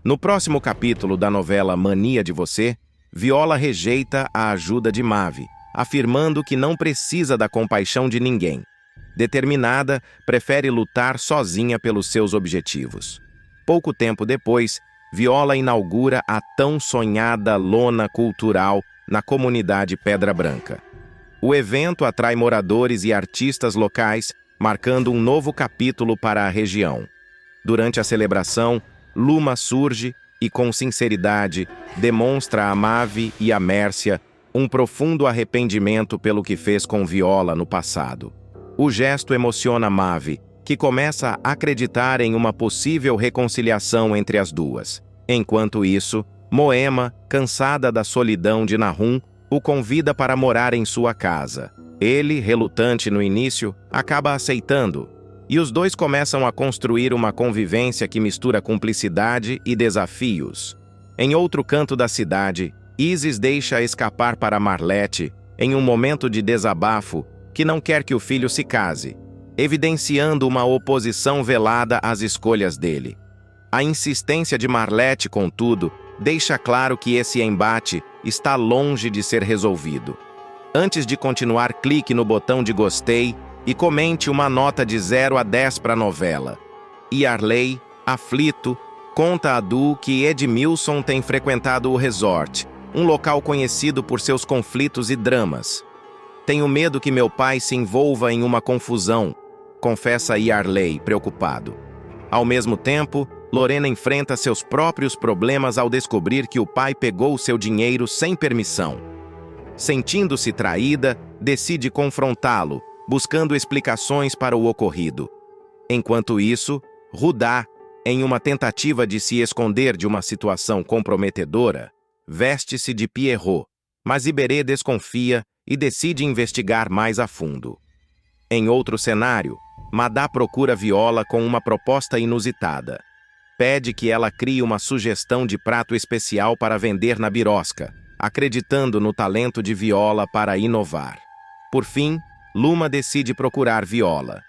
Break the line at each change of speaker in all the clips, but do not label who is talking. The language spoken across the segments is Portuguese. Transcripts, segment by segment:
No próximo capítulo da novela Mania de Você, Viola rejeita a ajuda de Mavi, afirmando que não precisa da compaixão de ninguém. Determinada, prefere lutar sozinha pelos seus objetivos. Pouco tempo depois, Viola inaugura a tão sonhada lona cultural na comunidade Pedra Branca. O evento atrai moradores e artistas locais, marcando um novo capítulo para a região. Durante a celebração, Luma surge e, com sinceridade, demonstra a Mavi e a Mércia um profundo arrependimento pelo que fez com Viola no passado. O gesto emociona Mavi, que começa a acreditar em uma possível reconciliação entre as duas. Enquanto isso, Moema, cansada da solidão de Nahum, o convida para morar em sua casa. Ele, relutante no início, acaba aceitando, e os dois começam a construir uma convivência que mistura cumplicidade e desafios. Em outro canto da cidade, Isis deixa escapar para Marlete, em um momento de desabafo, que não quer que o filho se case, evidenciando uma oposição velada às escolhas dele. A insistência de Marlete, contudo, deixa claro que esse embate está longe de ser resolvido. Antes de continuar, clique no botão de gostei e comente uma nota de 0 a 10 para a novela. Yarley, aflito, conta a Du que Edmilson tem frequentado o resort, um local conhecido por seus conflitos e dramas. Tenho medo que meu pai se envolva em uma confusão, confessa Yarley, preocupado. Ao mesmo tempo, Lorena enfrenta seus próprios problemas ao descobrir que o pai pegou seu dinheiro sem permissão. Sentindo-se traída, decide confrontá-lo, buscando explicações para o ocorrido. Enquanto isso, Rudá, em uma tentativa de se esconder de uma situação comprometedora, veste-se de Pierrot, mas Iberê desconfia e decide investigar mais a fundo. Em outro cenário, Madá procura Viola com uma proposta inusitada. Pede que ela crie uma sugestão de prato especial para vender na birosca, acreditando no talento de Viola para inovar. Por fim, Luma decide procurar Viola.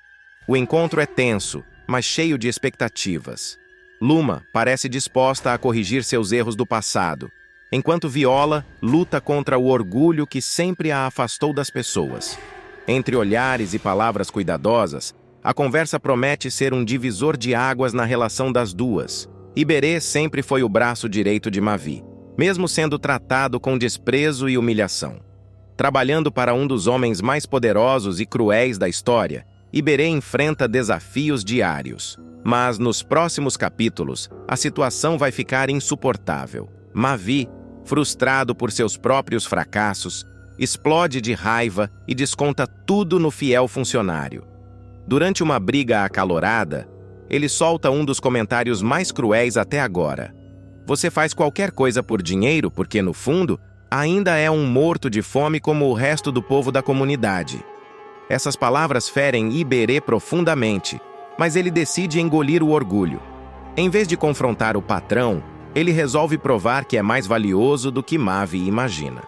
O encontro é tenso, mas cheio de expectativas. Luma parece disposta a corrigir seus erros do passado, enquanto Viola luta contra o orgulho que sempre a afastou das pessoas. Entre olhares e palavras cuidadosas, a conversa promete ser um divisor de águas na relação das duas. Iberê sempre foi o braço direito de Mavi, mesmo sendo tratado com desprezo e humilhação. Trabalhando para um dos homens mais poderosos e cruéis da história, Iberê enfrenta desafios diários. Mas nos próximos capítulos, a situação vai ficar insuportável. Mavi, frustrado por seus próprios fracassos, explode de raiva e desconta tudo no fiel funcionário. Durante uma briga acalorada, ele solta um dos comentários mais cruéis até agora. Você faz qualquer coisa por dinheiro porque, no fundo, ainda é um morto de fome como o resto do povo da comunidade. Essas palavras ferem Iberê profundamente, mas ele decide engolir o orgulho. Em vez de confrontar o patrão, ele resolve provar que é mais valioso do que Mavi imagina.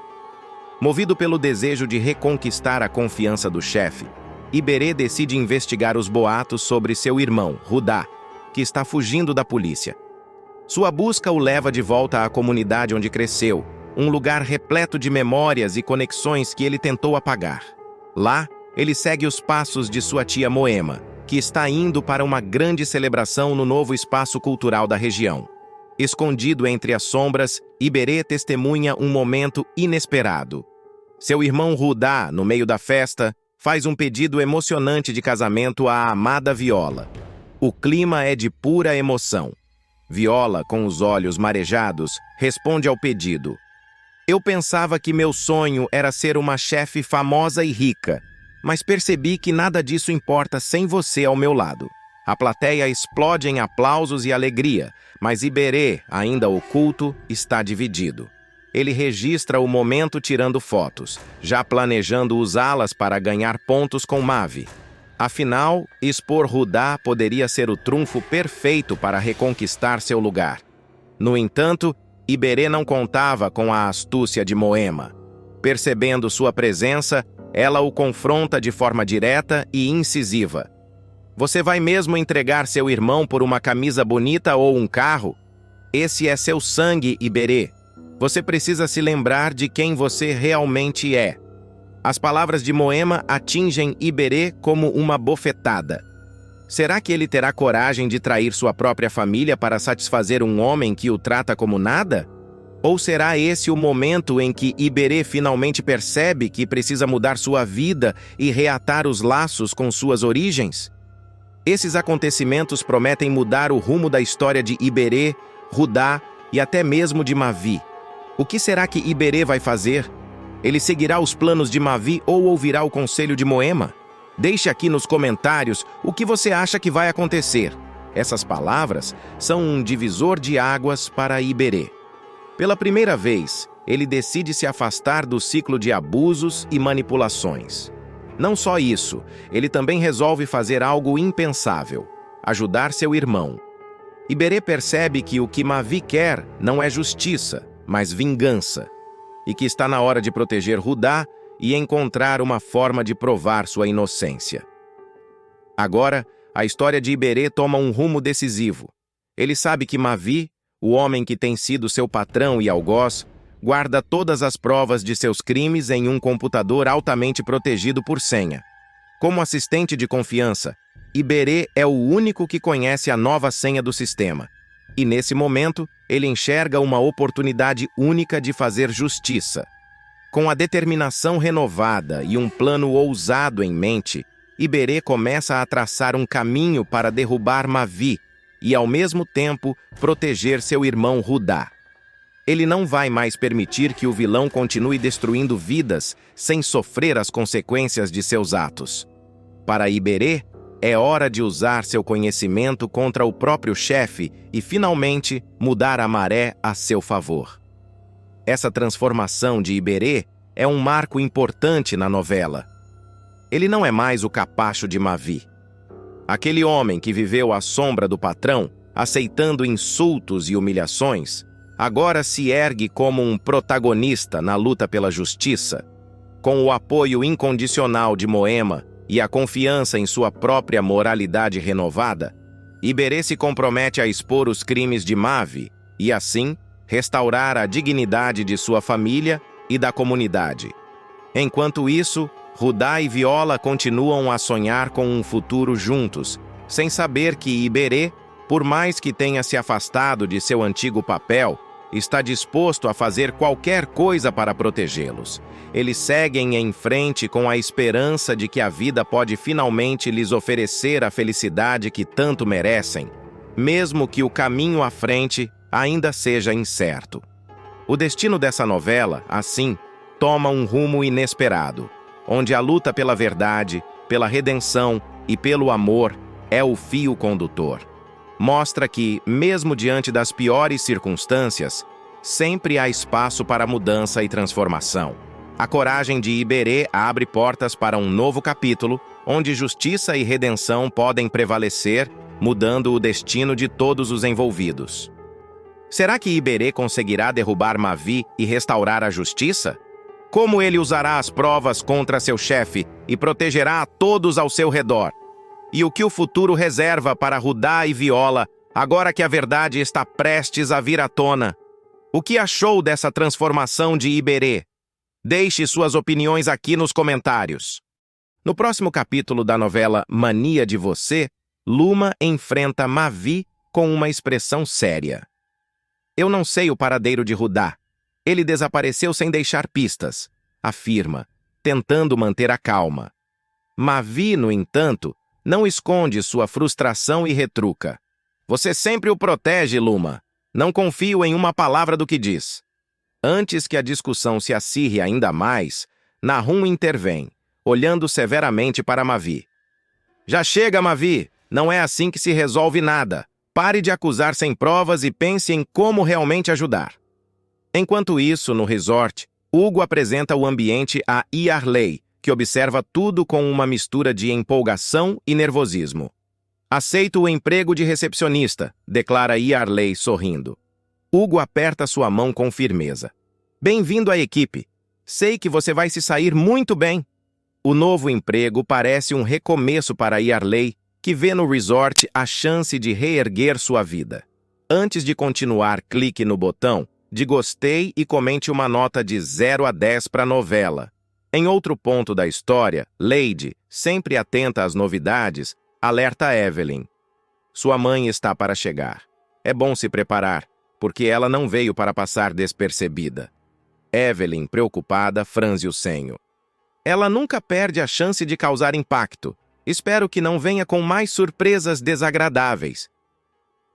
Movido pelo desejo de reconquistar a confiança do chefe, Iberê decide investigar os boatos sobre seu irmão, Rudá, que está fugindo da polícia. Sua busca o leva de volta à comunidade onde cresceu, um lugar repleto de memórias e conexões que ele tentou apagar. Lá, ele segue os passos de sua tia Moema, que está indo para uma grande celebração no novo espaço cultural da região. Escondido entre as sombras, Iberê testemunha um momento inesperado. Seu irmão Rudá, no meio da festa, faz um pedido emocionante de casamento à amada Viola. O clima é de pura emoção. Viola, com os olhos marejados, responde ao pedido. Eu pensava que meu sonho era ser uma chefe famosa e rica, mas percebi que nada disso importa sem você ao meu lado. A plateia explode em aplausos e alegria, mas Iberê, ainda oculto, está dividido. Ele registra o momento tirando fotos, já planejando usá-las para ganhar pontos com Mavi. Afinal, expor Rudá poderia ser o trunfo perfeito para reconquistar seu lugar. No entanto, Iberê não contava com a astúcia de Moema. Percebendo sua presença, ela o confronta de forma direta e incisiva. Você vai mesmo entregar seu irmão por uma camisa bonita ou um carro? Esse é seu sangue, Iberê. Você precisa se lembrar de quem você realmente é. As palavras de Moema atingem Iberê como uma bofetada. Será que ele terá coragem de trair sua própria família para satisfazer um homem que o trata como nada? Ou será esse o momento em que Iberê finalmente percebe que precisa mudar sua vida e reatar os laços com suas origens? Esses acontecimentos prometem mudar o rumo da história de Iberê, Rudá e até mesmo de Mavi. O que será que Iberê vai fazer? Ele seguirá os planos de Mavi ou ouvirá o conselho de Moema? Deixe aqui nos comentários o que você acha que vai acontecer. Essas palavras são um divisor de águas para Iberê. Pela primeira vez, ele decide se afastar do ciclo de abusos e manipulações. Não só isso, ele também resolve fazer algo impensável: ajudar seu irmão. Iberê percebe que o que Mavi quer não é justiça, mas vingança, e que está na hora de proteger Rudá e encontrar uma forma de provar sua inocência. Agora, a história de Iberê toma um rumo decisivo. Ele sabe que Mavi, o homem que tem sido seu patrão e algoz, guarda todas as provas de seus crimes em um computador altamente protegido por senha. Como assistente de confiança, Iberê é o único que conhece a nova senha do sistema. E nesse momento, ele enxerga uma oportunidade única de fazer justiça. Com a determinação renovada e um plano ousado em mente, Iberê começa a traçar um caminho para derrubar Mavi e, ao mesmo tempo, proteger seu irmão Rudá. Ele não vai mais permitir que o vilão continue destruindo vidas sem sofrer as consequências de seus atos. Para Iberê, é hora de usar seu conhecimento contra o próprio chefe e, finalmente, mudar a maré a seu favor. Essa transformação de Iberê é um marco importante na novela. Ele não é mais o capacho de Mavi. Aquele homem que viveu à sombra do patrão, aceitando insultos e humilhações, agora se ergue como um protagonista na luta pela justiça. Com o apoio incondicional de Moema e a confiança em sua própria moralidade renovada, Iberê se compromete a expor os crimes de Mavi e, assim, restaurar a dignidade de sua família e da comunidade. Enquanto isso, Rudá e Viola continuam a sonhar com um futuro juntos, sem saber que Iberê, por mais que tenha se afastado de seu antigo papel, está disposto a fazer qualquer coisa para protegê-los. Eles seguem em frente com a esperança de que a vida pode finalmente lhes oferecer a felicidade que tanto merecem, mesmo que o caminho à frente ainda seja incerto. O destino dessa novela, assim, toma um rumo inesperado, onde a luta pela verdade, pela redenção e pelo amor é o fio condutor. Mostra que, mesmo diante das piores circunstâncias, sempre há espaço para mudança e transformação. A coragem de Iberê abre portas para um novo capítulo, onde justiça e redenção podem prevalecer, mudando o destino de todos os envolvidos. Será que Iberê conseguirá derrubar Mavi e restaurar a justiça? Como ele usará as provas contra seu chefe e protegerá a todos ao seu redor? E o que o futuro reserva para Rudá e Viola, agora que a verdade está prestes a vir à tona? O que achou dessa transformação de Iberê? Deixe suas opiniões aqui nos comentários. No próximo capítulo da novela Mania de Você, Luma enfrenta Mavi com uma expressão séria. Eu não sei o paradeiro de Rudá. Ele desapareceu sem deixar pistas, afirma, tentando manter a calma. Mavi, no entanto, não esconde sua frustração e retruca. Você sempre o protege, Luma. Não confio em uma palavra do que diz. Antes que a discussão se acirre ainda mais, Nahum intervém, olhando severamente para Mavi. Já chega, Mavi! Não é assim que se resolve nada. Pare de acusar sem provas e pense em como realmente ajudar. Enquanto isso, no resort, Hugo apresenta o ambiente a Yarley, que observa tudo com uma mistura de empolgação e nervosismo. Aceito o emprego de recepcionista, declara Yarley sorrindo. Hugo aperta sua mão com firmeza. Bem-vindo à equipe. Sei que você vai se sair muito bem. O novo emprego parece um recomeço para Yarley, que vê no resort a chance de reerguer sua vida. Antes de continuar, clique no botão de gostei e comente uma nota de 0 a 10 para a novela. Em outro ponto da história, Lady, sempre atenta às novidades, alerta Evelyn. Sua mãe está para chegar. É bom se preparar, porque ela não veio para passar despercebida. Evelyn, preocupada, franze o senho. Ela nunca perde a chance de causar impacto. Espero que não venha com mais surpresas desagradáveis.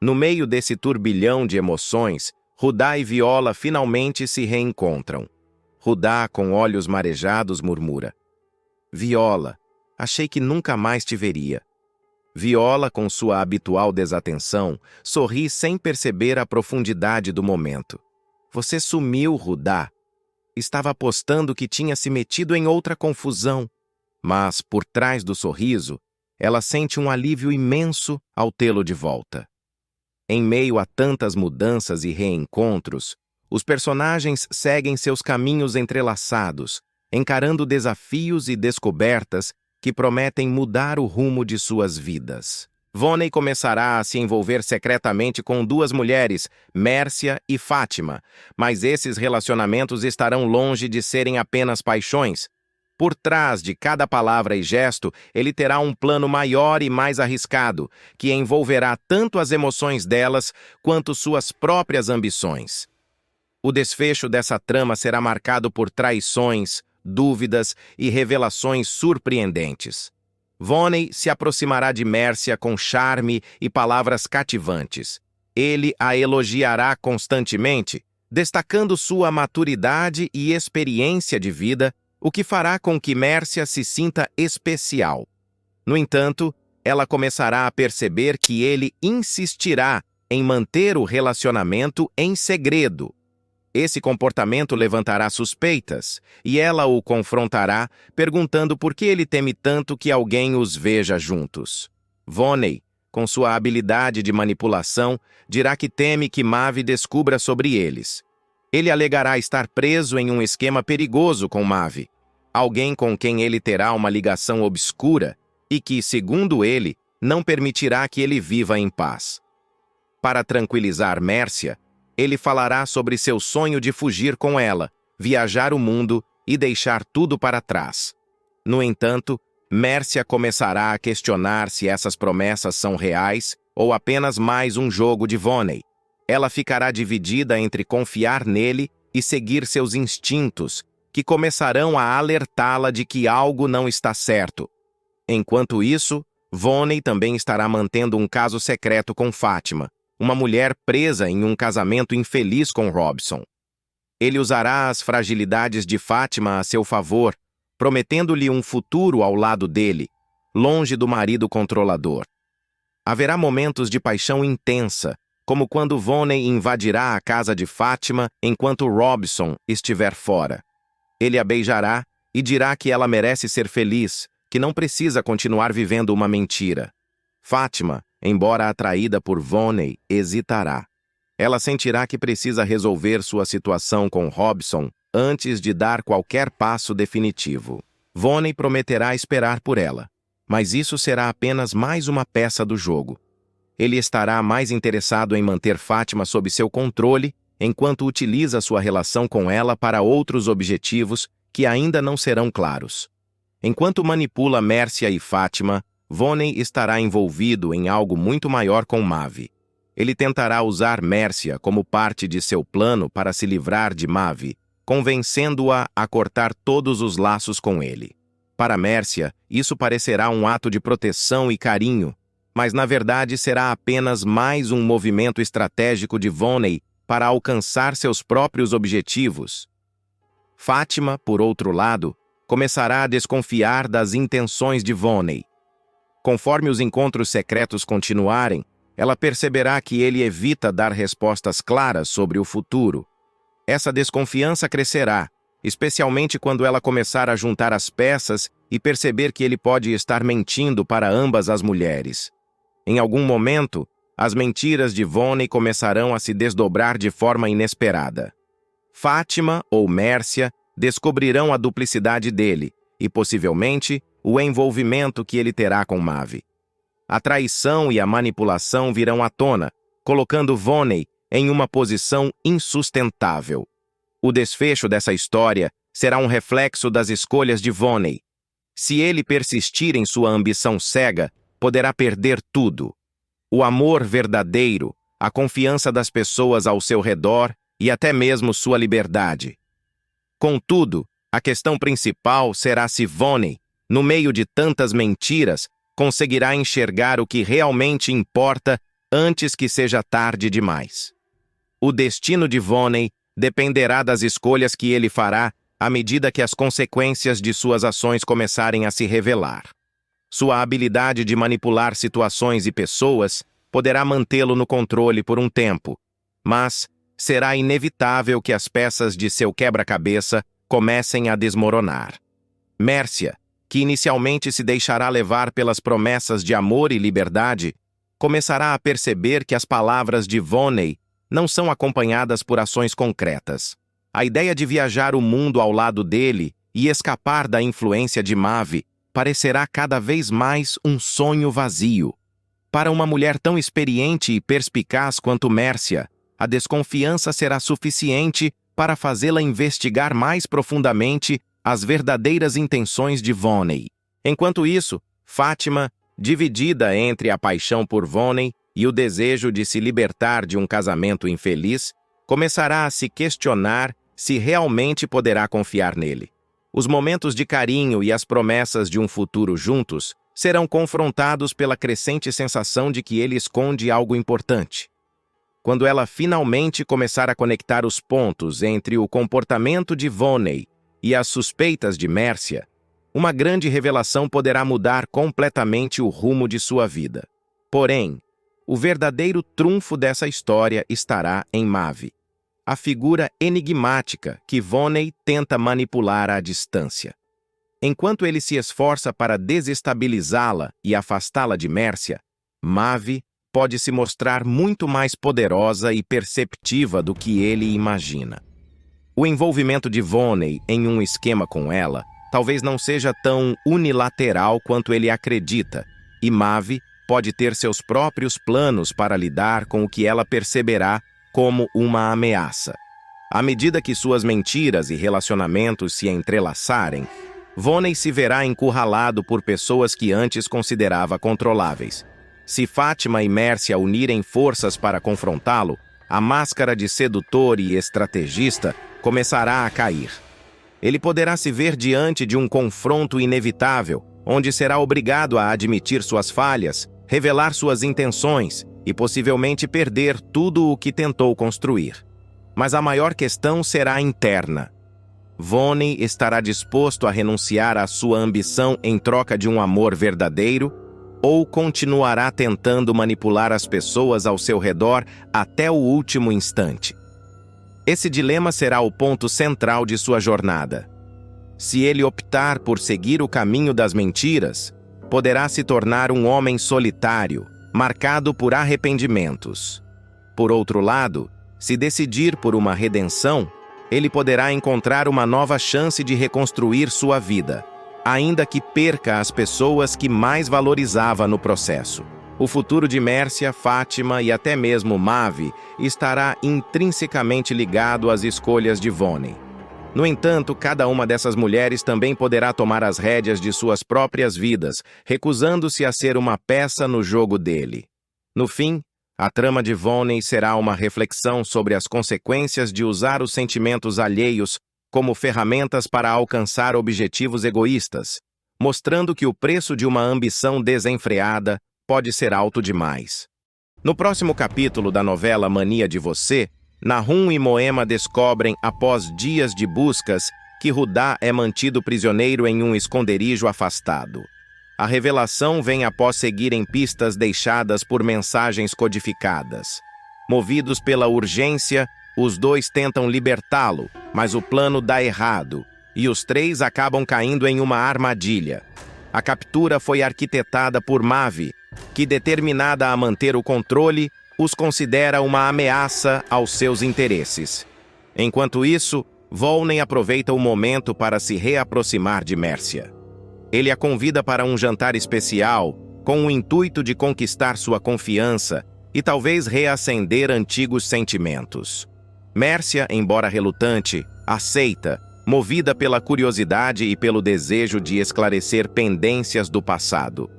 No meio desse turbilhão de emoções, Rudá e Viola finalmente se reencontram. Rudá, com olhos marejados, murmura: Viola, achei que nunca mais te veria. Viola, com sua habitual desatenção, sorri sem perceber a profundidade do momento. Você sumiu, Rudá. Estava apostando que tinha se metido em outra confusão. Mas, por trás do sorriso, ela sente um alívio imenso ao tê-lo de volta. Em meio a tantas mudanças e reencontros, os personagens seguem seus caminhos entrelaçados, encarando desafios e descobertas que prometem mudar o rumo de suas vidas. Voney começará a se envolver secretamente com duas mulheres, Mércia e Fátima, mas esses relacionamentos estarão longe de serem apenas paixões. Por trás de cada palavra e gesto, ele terá um plano maior e mais arriscado, que envolverá tanto as emoções delas quanto suas próprias ambições. O desfecho dessa trama será marcado por traições, dúvidas e revelações surpreendentes. Voney se aproximará de Mércia com charme e palavras cativantes. Ele a elogiará constantemente, destacando sua maturidade e experiência de vida, o que fará com que Mércia se sinta especial. No entanto, ela começará a perceber que ele insistirá em manter o relacionamento em segredo. Esse comportamento levantará suspeitas, e ela o confrontará, perguntando por que ele teme tanto que alguém os veja juntos. Voney, com sua habilidade de manipulação, dirá que teme que Mavi descubra sobre eles. Ele alegará estar preso em um esquema perigoso com Mavi, alguém com quem ele terá uma ligação obscura e que, segundo ele, não permitirá que ele viva em paz. Para tranquilizar Mércia, ele falará sobre seu sonho de fugir com ela, viajar o mundo e deixar tudo para trás. No entanto, Mércia começará a questionar se essas promessas são reais ou apenas mais um jogo de Voney. Ela ficará dividida entre confiar nele e seguir seus instintos, que começarão a alertá-la de que algo não está certo. Enquanto isso, Voney também estará mantendo um caso secreto com Fátima, uma mulher presa em um casamento infeliz com Robson. Ele usará as fragilidades de Fátima a seu favor, prometendo-lhe um futuro ao lado dele, longe do marido controlador. Haverá momentos de paixão intensa, como quando Voney invadirá a casa de Fátima enquanto Robson estiver fora. Ele a beijará e dirá que ela merece ser feliz, que não precisa continuar vivendo uma mentira. Fátima, embora atraída por Voney, hesitará. Ela sentirá que precisa resolver sua situação com Robson antes de dar qualquer passo definitivo. Voney prometerá esperar por ela, mas isso será apenas mais uma peça do jogo. Ele estará mais interessado em manter Fátima sob seu controle, enquanto utiliza sua relação com ela para outros objetivos que ainda não serão claros. Enquanto manipula Mércia e Fátima, Voney estará envolvido em algo muito maior com Mavi. Ele tentará usar Mércia como parte de seu plano para se livrar de Mavi, convencendo-a a cortar todos os laços com ele. Para Mércia, isso parecerá um ato de proteção e carinho, mas na verdade será apenas mais um movimento estratégico de Voney para alcançar seus próprios objetivos. Fátima, por outro lado, começará a desconfiar das intenções de Voney. Conforme os encontros secretos continuarem, ela perceberá que ele evita dar respostas claras sobre o futuro. Essa desconfiança crescerá, especialmente quando ela começar a juntar as peças e perceber que ele pode estar mentindo para ambas as mulheres. Em algum momento, as mentiras de Voney começarão a se desdobrar de forma inesperada. Fátima ou Mércia descobrirão a duplicidade dele e, possivelmente, o envolvimento que ele terá com Mavi. A traição e a manipulação virão à tona, colocando Voney em uma posição insustentável. O desfecho dessa história será um reflexo das escolhas de Voney. Se ele persistir em sua ambição cega, poderá perder tudo: o amor verdadeiro, a confiança das pessoas ao seu redor e até mesmo sua liberdade. Contudo, a questão principal será se Voney, no meio de tantas mentiras, conseguirá enxergar o que realmente importa antes que seja tarde demais. O destino de Voney dependerá das escolhas que ele fará à medida que as consequências de suas ações começarem a se revelar. Sua habilidade de manipular situações e pessoas poderá mantê-lo no controle por um tempo, mas será inevitável que as peças de seu quebra-cabeça comecem a desmoronar. Mércia, que inicialmente se deixará levar pelas promessas de amor e liberdade, começará a perceber que as palavras de Voney não são acompanhadas por ações concretas. A ideia de viajar o mundo ao lado dele e escapar da influência de Mavi parecerá cada vez mais um sonho vazio. Para uma mulher tão experiente e perspicaz quanto Mércia, a desconfiança será suficiente para fazê-la investigar mais profundamente as verdadeiras intenções de Voney. Enquanto isso, Fátima, dividida entre a paixão por Voney e o desejo de se libertar de um casamento infeliz, começará a se questionar se realmente poderá confiar nele. Os momentos de carinho e as promessas de um futuro juntos serão confrontados pela crescente sensação de que ele esconde algo importante. Quando ela finalmente começar a conectar os pontos entre o comportamento de Voney e as suspeitas de Mércia, uma grande revelação poderá mudar completamente o rumo de sua vida. Porém, o verdadeiro trunfo dessa história estará em Mavi, a figura enigmática que Voney tenta manipular à distância. Enquanto ele se esforça para desestabilizá-la e afastá-la de Mércia, Mavi pode se mostrar muito mais poderosa e perceptiva do que ele imagina. O envolvimento de Voney em um esquema com ela talvez não seja tão unilateral quanto ele acredita, e Mavi pode ter seus próprios planos para lidar com o que ela perceberá como uma ameaça. À medida que suas mentiras e relacionamentos se entrelaçarem, Voney se verá encurralado por pessoas que antes considerava controláveis. Se Fátima e Mércia unirem forças para confrontá-lo, a máscara de sedutor e estrategista começará a cair. Ele poderá se ver diante de um confronto inevitável, onde será obrigado a admitir suas falhas, revelar suas intenções e possivelmente perder tudo o que tentou construir. Mas a maior questão será interna. Voney estará disposto a renunciar à sua ambição em troca de um amor verdadeiro ou continuará tentando manipular as pessoas ao seu redor até o último instante? Esse dilema será o ponto central de sua jornada. Se ele optar por seguir o caminho das mentiras, poderá se tornar um homem solitário, marcado por arrependimentos. Por outro lado, se decidir por uma redenção, ele poderá encontrar uma nova chance de reconstruir sua vida, ainda que perca as pessoas que mais valorizava no processo. O futuro de Mércia, Fátima e até mesmo Mavi estará intrinsecamente ligado às escolhas de Voney. No entanto, cada uma dessas mulheres também poderá tomar as rédeas de suas próprias vidas, recusando-se a ser uma peça no jogo dele. No fim, a trama de Voney será uma reflexão sobre as consequências de usar os sentimentos alheios como ferramentas para alcançar objetivos egoístas, mostrando que o preço de uma ambição desenfreada pode ser alto demais. No próximo capítulo da novela Mania de Você, Nahum e Moema descobrem, após dias de buscas, que Rudá é mantido prisioneiro em um esconderijo afastado. A revelação vem após seguirem pistas deixadas por mensagens codificadas. Movidos pela urgência, os dois tentam libertá-lo, mas o plano dá errado, e os três acabam caindo em uma armadilha. A captura foi arquitetada por Mavi, que, determinada a manter o controle, os considera uma ameaça aos seus interesses. Enquanto isso, Voney aproveita o momento para se reaproximar de Mércia. Ele a convida para um jantar especial, com o intuito de conquistar sua confiança e talvez reacender antigos sentimentos. Mércia, embora relutante, aceita, movida pela curiosidade e pelo desejo de esclarecer pendências do passado.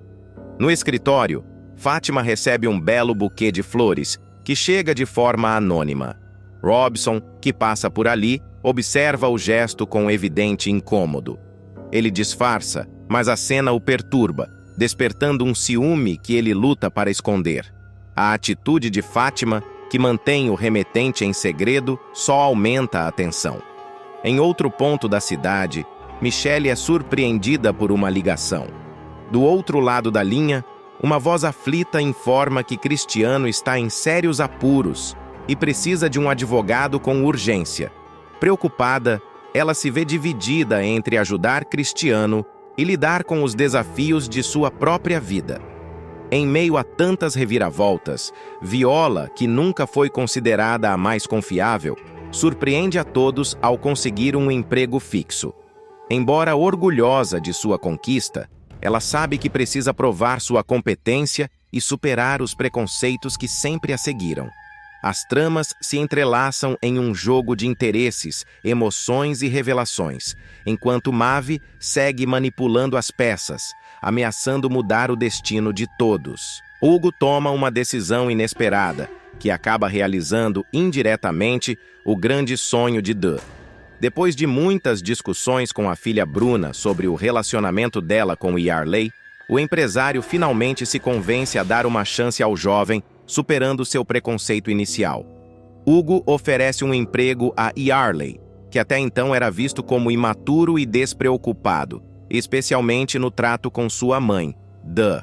No escritório, Fátima recebe um belo buquê de flores, que chega de forma anônima. Robson, que passa por ali, observa o gesto com evidente incômodo. Ele disfarça, mas a cena o perturba, despertando um ciúme que ele luta para esconder. A atitude de Fátima, que mantém o remetente em segredo, só aumenta a tensão. Em outro ponto da cidade, Michelle é surpreendida por uma ligação. Do outro lado da linha, uma voz aflita informa que Cristiano está em sérios apuros e precisa de um advogado com urgência. Preocupada, ela se vê dividida entre ajudar Cristiano e lidar com os desafios de sua própria vida. Em meio a tantas reviravoltas, Viola, que nunca foi considerada a mais confiável, surpreende a todos ao conseguir um emprego fixo. Embora orgulhosa de sua conquista, ela sabe que precisa provar sua competência e superar os preconceitos que sempre a seguiram. As tramas se entrelaçam em um jogo de interesses, emoções e revelações, enquanto Mavi segue manipulando as peças, ameaçando mudar o destino de todos. Hugo toma uma decisão inesperada, que acaba realizando indiretamente o grande sonho de Duh. Depois de muitas discussões com a filha Bruna sobre o relacionamento dela com Yarley, o empresário finalmente se convence a dar uma chance ao jovem, superando seu preconceito inicial. Hugo oferece um emprego a Yarley, que até então era visto como imaturo e despreocupado, especialmente no trato com sua mãe, Duh.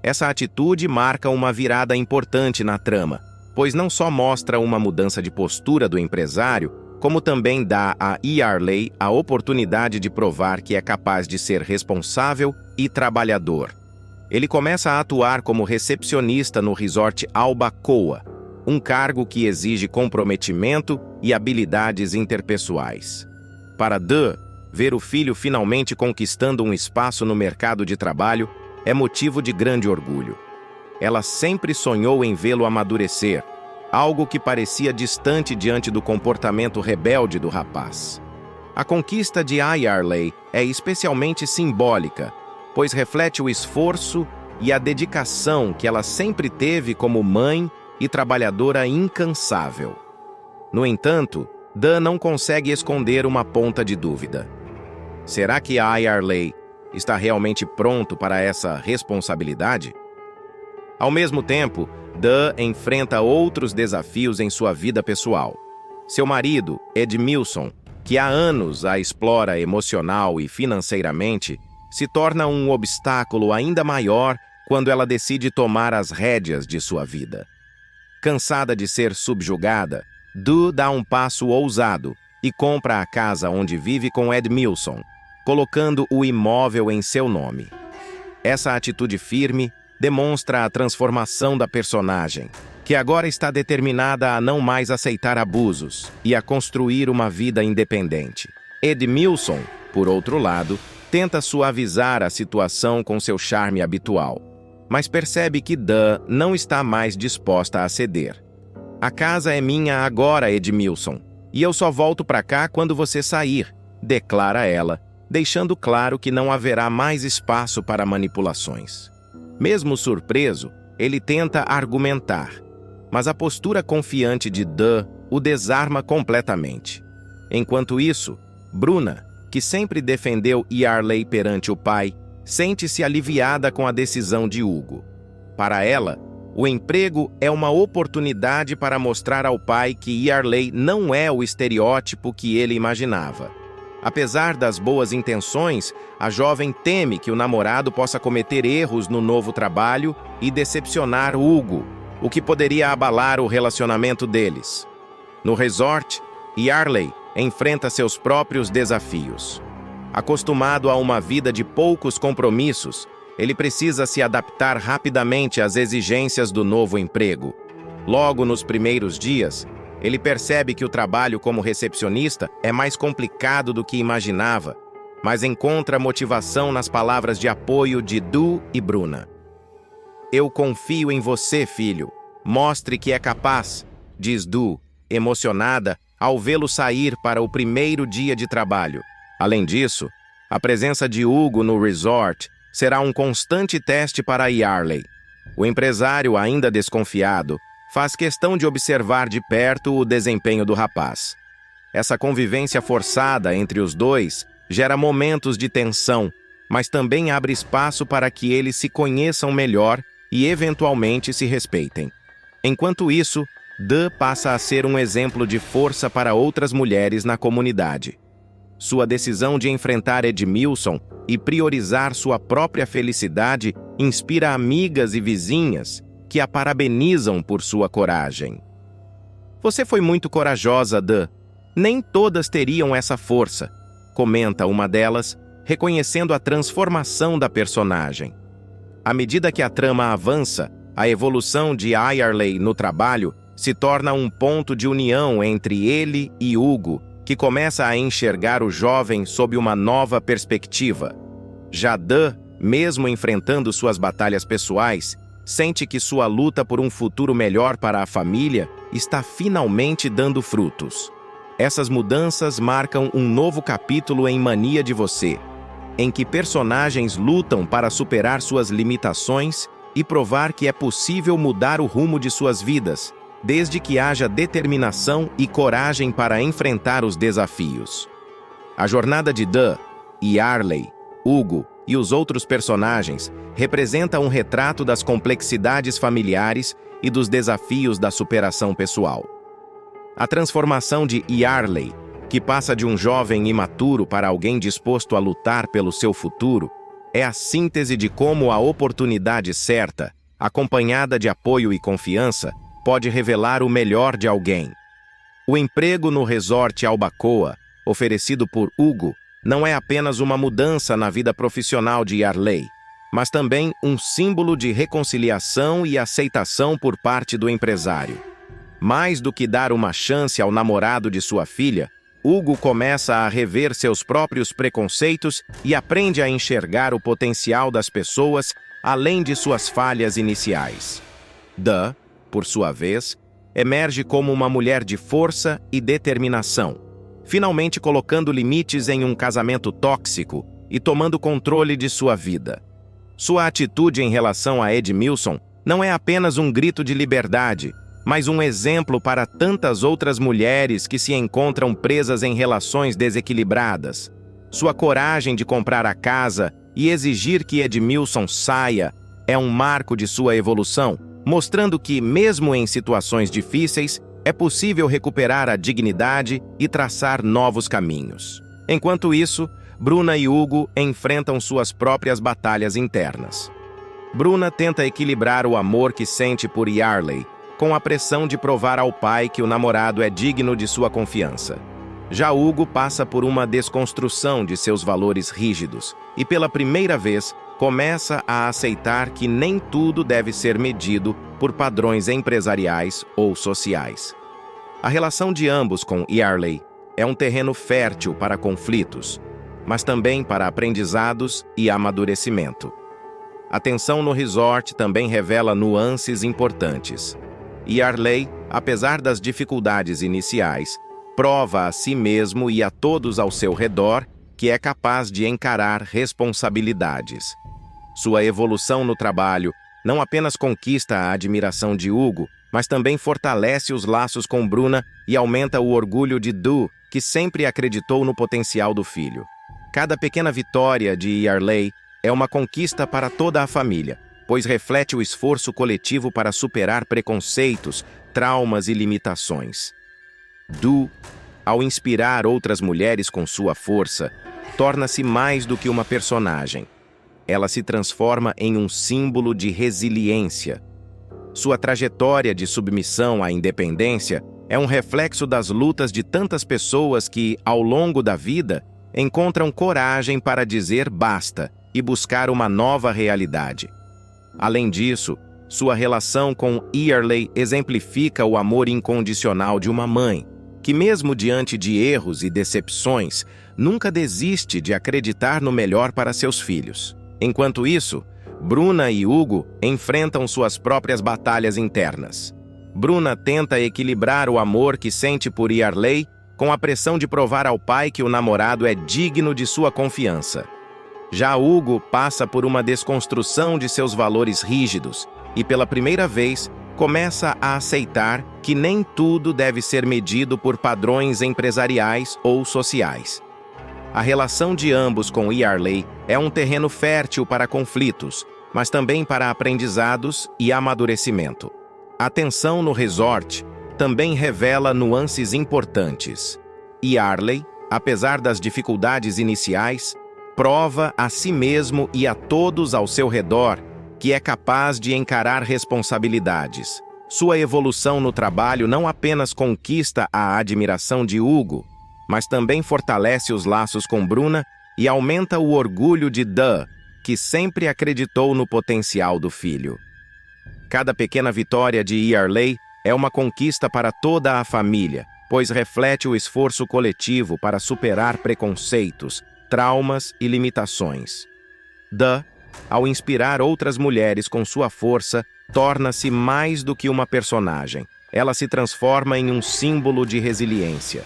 Essa atitude marca uma virada importante na trama, pois não só mostra uma mudança de postura do empresário, como também dá a Yarley a oportunidade de provar que é capaz de ser responsável e trabalhador. Ele começa a atuar como recepcionista no resort Albacoa, um cargo que exige comprometimento e habilidades interpessoais. Para Duh, ver o filho finalmente conquistando um espaço no mercado de trabalho é motivo de grande orgulho. Ela sempre sonhou em vê-lo amadurecer, algo que parecia distante diante do comportamento rebelde do rapaz. A conquista de Yarley é especialmente simbólica, pois reflete o esforço e a dedicação que ela sempre teve como mãe e trabalhadora incansável. No entanto, Duh não consegue esconder uma ponta de dúvida. Será que Yarley está realmente pronto para essa responsabilidade? Ao mesmo tempo, Duh enfrenta outros desafios em sua vida pessoal. Seu marido, Edmilson, que há anos a explora emocional e financeiramente, se torna um obstáculo ainda maior quando ela decide tomar as rédeas de sua vida. Cansada de ser subjugada, Duh dá um passo ousado e compra a casa onde vive com Edmilson, colocando o imóvel em seu nome. Essa atitude firme demonstra a transformação da personagem, que agora está determinada a não mais aceitar abusos e a construir uma vida independente. Edmilson, por outro lado, tenta suavizar a situação com seu charme habitual, mas percebe que Duh não está mais disposta a ceder. A casa é minha agora, Edmilson, e eu só volto para cá quando você sair, declara ela, deixando claro que não haverá mais espaço para manipulações. Mesmo surpreso, ele tenta argumentar, mas a postura confiante de Duh o desarma completamente. Enquanto isso, Bruna, que sempre defendeu Yarley perante o pai, sente-se aliviada com a decisão de Hugo. Para ela, o emprego é uma oportunidade para mostrar ao pai que Yarley não é o estereótipo que ele imaginava. Apesar das boas intenções, a jovem teme que o namorado possa cometer erros no novo trabalho e decepcionar Hugo, o que poderia abalar o relacionamento deles. No resort, Yarley enfrenta seus próprios desafios. Acostumado a uma vida de poucos compromissos, ele precisa se adaptar rapidamente às exigências do novo emprego. Logo nos primeiros dias, ele percebe que o trabalho como recepcionista é mais complicado do que imaginava, mas encontra motivação nas palavras de apoio de Duh e Bruna. "Eu confio em você, filho. Mostre que é capaz, diz Du, emocionada ao vê-lo sair para o primeiro dia de trabalho. Além disso, a presença de Hugo no resort será um constante teste para Yarley. O empresário, ainda desconfiado, faz questão de observar de perto o desempenho do rapaz. Essa convivência forçada entre os dois gera momentos de tensão, mas também abre espaço para que eles se conheçam melhor e eventualmente se respeitem. Enquanto isso, De passa a ser um exemplo de força para outras mulheres na comunidade. Sua decisão de enfrentar Edmilson e priorizar sua própria felicidade inspira amigas e vizinhas que a parabenizam por sua coragem. Você foi muito corajosa, De. Nem todas teriam essa força, comenta uma delas, reconhecendo a transformação da personagem. À medida que a trama avança, a evolução de Yarley no trabalho se torna um ponto de união entre ele e Hugo, que começa a enxergar o jovem sob uma nova perspectiva. Já De, mesmo enfrentando suas batalhas pessoais, sente que sua luta por um futuro melhor para a família está finalmente dando frutos. Essas mudanças marcam um novo capítulo em Mania de Você, em que personagens lutam para superar suas limitações e provar que é possível mudar o rumo de suas vidas, desde que haja determinação e coragem para enfrentar os desafios. A jornada de De, Yarley, Hugo e os outros personagens representa um retrato das complexidades familiares e dos desafios da superação pessoal. A transformação de Yarley, que passa de um jovem imaturo para alguém disposto a lutar pelo seu futuro, é a síntese de como a oportunidade certa, acompanhada de apoio e confiança, pode revelar o melhor de alguém. O emprego no resort Albacoa, oferecido por Hugo, não é apenas uma mudança na vida profissional de Yarley, mas também um símbolo de reconciliação e aceitação por parte do empresário. Mais do que dar uma chance ao namorado de sua filha, Hugo começa a rever seus próprios preconceitos e aprende a enxergar o potencial das pessoas além de suas falhas iniciais. De, por sua vez, emerge como uma mulher de força e determinação, finalmente colocando limites em um casamento tóxico e tomando controle de sua vida. Sua atitude em relação a Edmilson não é apenas um grito de liberdade, mas um exemplo para tantas outras mulheres que se encontram presas em relações desequilibradas. Sua coragem de comprar a casa e exigir que Edmilson saia é um marco de sua evolução, mostrando que, mesmo em situações difíceis, é possível recuperar a dignidade e traçar novos caminhos. Enquanto isso, Bruna e Hugo enfrentam suas próprias batalhas internas. Bruna tenta equilibrar o amor que sente por Yarley com a pressão de provar ao pai que o namorado é digno de sua confiança. Já Hugo passa por uma desconstrução de seus valores rígidos e, pela primeira vez, começa a aceitar que nem tudo deve ser medido por padrões empresariais ou sociais. A relação de ambos com Yarley é um terreno fértil para conflitos, mas também para aprendizados e amadurecimento. A tensão no resort também revela nuances importantes. Yarley, apesar das dificuldades iniciais, prova a si mesmo e a todos ao seu redor que é capaz de encarar responsabilidades. Sua evolução no trabalho não apenas conquista a admiração de Hugo, mas também fortalece os laços com Bruna e aumenta o orgulho de Du, que sempre acreditou no potencial do filho. Cada pequena vitória de Yarley é uma conquista para toda a família, pois reflete o esforço coletivo para superar preconceitos, traumas e limitações. Du, ao inspirar outras mulheres com sua força, torna-se mais do que uma personagem. Ela se transforma em um símbolo de resiliência. Sua trajetória de submissão à independência é um reflexo das lutas de tantas pessoas que, ao longo da vida, encontram coragem para dizer basta e buscar uma nova realidade. Além disso, sua relação com Yarley exemplifica o amor incondicional de uma mãe, que mesmo diante de erros e decepções, nunca desiste de acreditar no melhor para seus filhos. Enquanto isso, Bruna e Hugo enfrentam suas próprias batalhas internas. Bruna tenta equilibrar o amor que sente por Yarley com a pressão de provar ao pai que o namorado é digno de sua confiança. Já Hugo passa por uma desconstrução de seus valores rígidos e, pela primeira vez, começa a aceitar que nem tudo deve ser medido por padrões empresariais ou sociais. A relação de ambos com Yarley é um terreno fértil para conflitos, mas também para aprendizados e amadurecimento. A tensão no resort também revela nuances importantes. Yarley, apesar das dificuldades iniciais, prova a si mesmo e a todos ao seu redor que é capaz de encarar responsabilidades. Sua evolução no trabalho não apenas conquista a admiração de Hugo, mas também fortalece os laços com Bruna e aumenta o orgulho de Duh, que sempre acreditou no potencial do filho. Cada pequena vitória de Yarley é uma conquista para toda a família, pois reflete o esforço coletivo para superar preconceitos, traumas e limitações. Duh, ao inspirar outras mulheres com sua força, torna-se mais do que uma personagem. Ela se transforma em um símbolo de resiliência.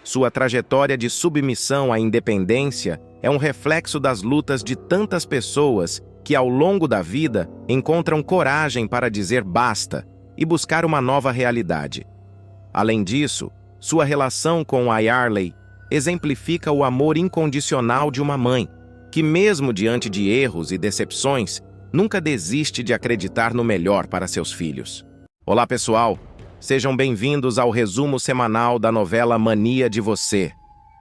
Sua trajetória de submissão à independência é um reflexo das lutas de tantas pessoas que, ao longo da vida, encontram coragem para dizer basta e buscar uma nova realidade. Além disso, sua relação com a Yarley exemplifica o amor incondicional de uma mãe, que mesmo diante de erros e decepções, nunca desiste de acreditar no melhor para seus filhos. Olá, pessoal! Sejam bem-vindos ao resumo semanal da novela Mania de Você.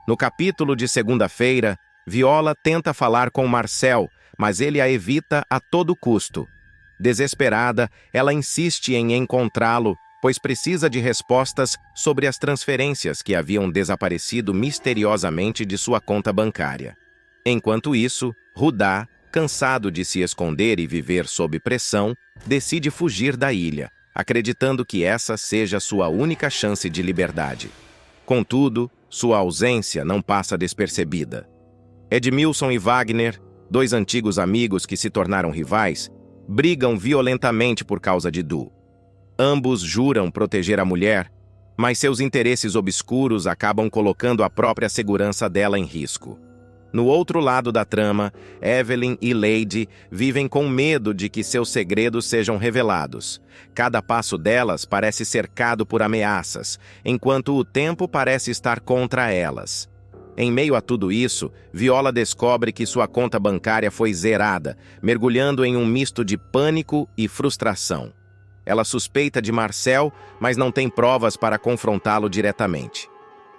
No capítulo de segunda-feira, Viola tenta falar com Marcel, mas ele a evita a todo custo. Desesperada, ela insiste em encontrá-lo, pois precisa de respostas sobre as transferências que haviam desaparecido misteriosamente de sua conta bancária. Enquanto isso, Rudá, cansado de se esconder e viver sob pressão, decide fugir da ilha, acreditando que essa seja sua única chance de liberdade. Contudo, sua ausência não passa despercebida. Edmilson e Wagner, dois antigos amigos que se tornaram rivais, brigam violentamente por causa de Du. Ambos juram proteger a mulher, mas seus interesses obscuros acabam colocando a própria segurança dela em risco. No outro lado da trama, Evelyn e Lady vivem com medo de que seus segredos sejam revelados. Cada passo delas parece cercado por ameaças, enquanto o tempo parece estar contra elas. Em meio a tudo isso, Viola descobre que sua conta bancária foi zerada, mergulhando em um misto de pânico e frustração. Ela suspeita de Marcel, mas não tem provas para confrontá-lo diretamente.